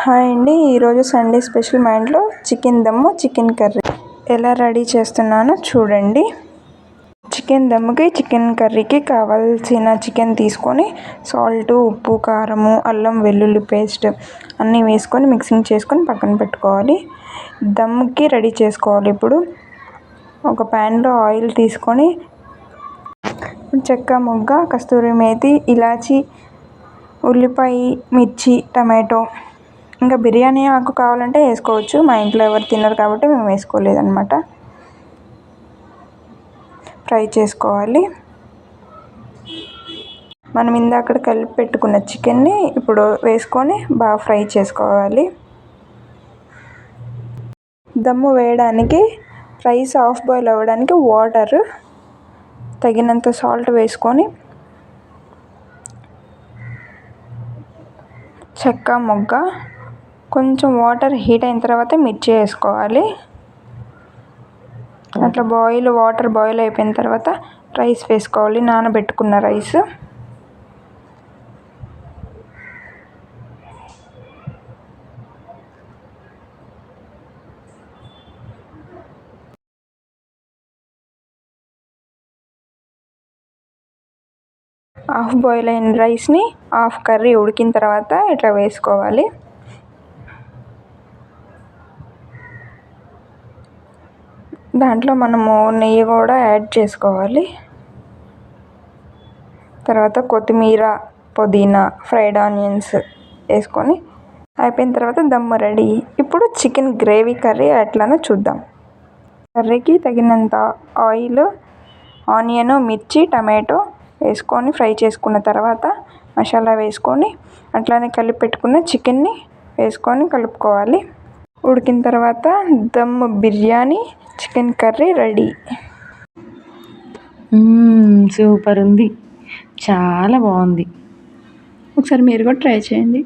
Hi అండి, ఈరోజు Sunday special మా ఇంట్లో చికెన్ దమ్ము చికెన్ కర్రీ ఎలా రెడీ చేస్తున్నానో చూడండి. చికెన్ దమ్ముకి చికెన్ కర్రీకి కావాల్సిన చికెన్ తీసుకొని సాల్ట్, ఉప్పు, కారము, అల్లం వెల్లుల్లి పేస్ట్ అన్నీ వేసుకొని మిక్సింగ్ చేసుకొని పక్కన పెట్టుకోవాలి. దమ్ముకి రెడీ చేసుకోవాలి. ఇప్పుడు ఒక ప్యాన్లో ఆయిల్ తీసుకొని చెక్క, మొగ్గ, కస్తూరి మేతి, ఇలాచి, ఉల్లిపాయ, మిర్చి, టమాటో, ఇంకా బిర్యానీ ఆకు కావాలంటే వేసుకోవచ్చు. మా ఇంట్లో ఎవరు తినరు కాబట్టి మేము వేసుకోలేదన్నమాట. ఫ్రై చేసుకోవాలి. మనం ఇందాక కలిపి పెట్టుకున్న చికెన్ని ఇప్పుడు వేసుకొని బాగా ఫ్రై చేసుకోవాలి. దమ్ము వేయడానికి రైస్ హాఫ్ బాయిల్ అవ్వడానికి వాటర్ తగినంత సాల్ట్ వేసుకొని చెక్క, మొగ్గ, కొంచెం వాటర్ హీట్ అయిన తర్వాత మిర్చి వేసుకోవాలి. అట్లా వాటర్ బాయిల్ అయిపోయిన తర్వాత రైస్ వేసుకోవాలి. నానబెట్టుకున్న రైస్ హాఫ్ బాయిల్ అయిన రైస్ని హాఫ్ కర్రీ ఉడికిన తర్వాత ఇట్లా వేసుకోవాలి. దాంట్లో మనము నెయ్యి కూడా యాడ్ చేసుకోవాలి. తర్వాత కొత్తిమీర, పుదీనా, ఫ్రైడ్ ఆనియన్స్ వేసుకొని అయిపోయిన తర్వాత దమ్ము రెడీ. ఇప్పుడు చికెన్ గ్రేవీ కర్రీ ఎట్లానో చూద్దాం. కర్రీకి తగినంత ఆయిల్, ఆనియన్, మిర్చి, టమాటో వేసుకొని ఫ్రై చేసుకున్న తర్వాత మసాలా వేసుకొని అట్లానే కలిపి పెట్టుకున్న చికెన్ని వేసుకొని కలుపుకోవాలి. ఉడికిన తర్వాత dum biryani chicken curry ready. Super ఉంది, చాలా బాగుంది. ఒకసారి మీరు కూడా ట్రై చేయండి.